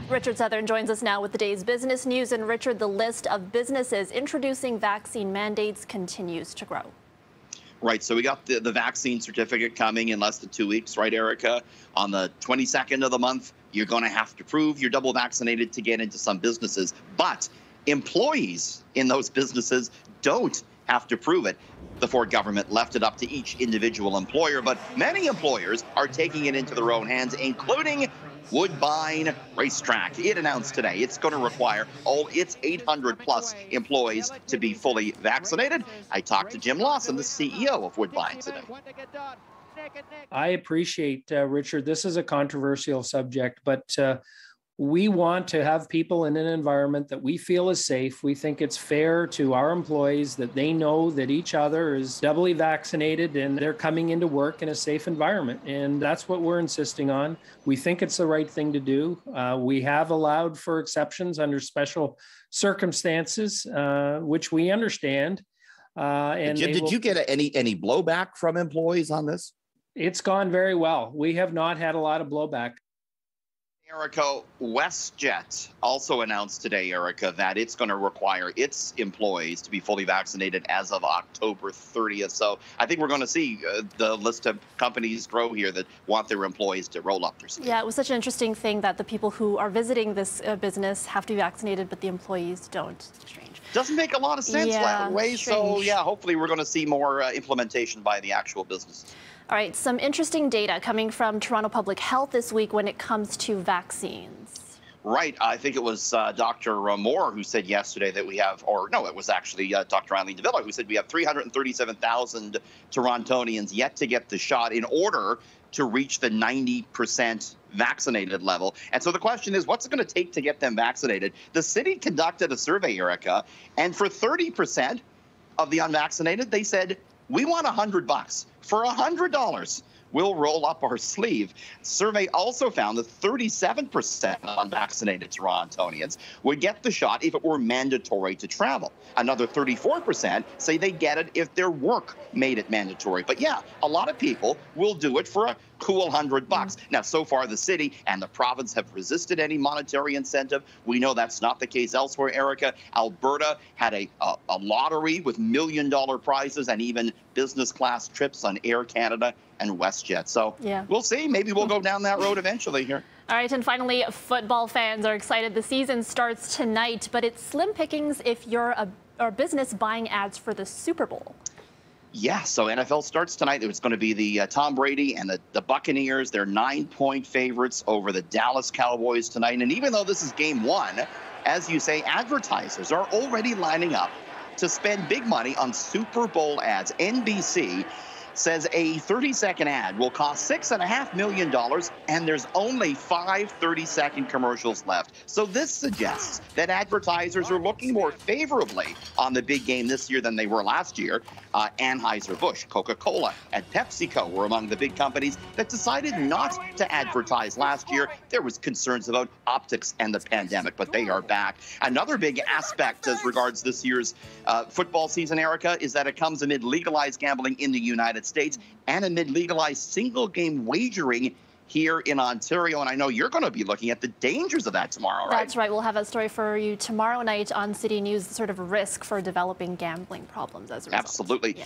Richard Southern joins us now with the day's business news. And Richard, the list of businesses introducing vaccine mandates continues to grow. Right, so we got the vaccine certificate coming in less than 2 weeks, right, Erica? On the 22nd of the month, you're going to have to prove you're double vaccinated to get into some businesses. But employees in those businesses don't have to prove it. The Ford government left it up to each individual employer, but many employers are taking it into their own hands, including Woodbine Racetrack. It announced today it's going to require all its 800-plus employees to be fully vaccinated. I talked to Jim Lawson, the CEO of Woodbine, today. I appreciate, Richard, this is a controversial subject, but we want to have people in an environment that we feel is safe. We think it's fair to our employees that they know that each other is doubly vaccinated and they're coming into work in a safe environment. And that's what we're insisting on. We think it's the right thing to do. We have allowed for exceptions under special circumstances, which we understand. And Jim, did you get any blowback from employees on this? It's gone very well. We have not had a lot of blowback. Erica, WestJet also announced today, Erica, that it's going to require its employees to be fully vaccinated as of October 30th. So I think we're going to see the list of companies grow here that want their employees to roll up their sleeves. Yeah, it was such an interesting thing that the people who are visiting this business have to be vaccinated, but the employees don't. Strange. Doesn't make a lot of sense that way. Strange. So, yeah, hopefully we're going to see more implementation by the actual businesses. All right, some interesting data coming from Toronto Public Health this week when it comes to vaccines. Right. I think it was Dr. Moore who said yesterday that we have, or no, it was actually Dr. Eileen DeVilla who said we have 337,000 Torontonians yet to get the shot in order to reach the 90% vaccinated level. And so the question is, what's it going to take to get them vaccinated? The city conducted a survey, Erica, and for 30% of the unvaccinated, they said, we want $100. For $100, we'll roll up our sleeve. Survey also found that 37% of unvaccinated Torontonians would get the shot if it were mandatory to travel. Another 34% say they get it if their work made it mandatory. But yeah, a lot of people will do it for a cool $100. Now, so far, the city and the province have resisted any monetary incentive. We know that's not the case elsewhere, Erica. Alberta had a lottery with million-dollar prizes and even business class trips on Air Canada and WestJet. So yeah, we'll see. Maybe we'll go down that road eventually here. All right, and finally, football fans are excited. The season starts tonight, but it's slim pickings if you're a business buying ads for the Super Bowl. Yeah, so NFL starts tonight. It's going to be the Tom Brady and the Buccaneers. They're 9-point favorites over the Dallas Cowboys tonight. And even though this is game one, as you say, advertisers are already lining up to spend big money on Super Bowl ads. NBC says a 30-second ad will cost $6.5 million, and there's only 5 30-second commercials left. So this suggests that advertisers are looking more favorably on the big game this year than they were last year. Anheuser-Busch, Coca-Cola, and PepsiCo were among the big companies that decided not to advertise last year. There was concerns about optics and the pandemic, but they are back. Another big aspect as regards this year's football season, Erica, is that it comes amid legalized gambling in the United States and amid legalized single-game wagering here in Ontario. And I know you're going to be looking at the dangers of that tomorrow, right? That's right. We'll have a story for you tomorrow night on CityNews, sort of a risk for developing gambling problems as a result. Absolutely. Yeah.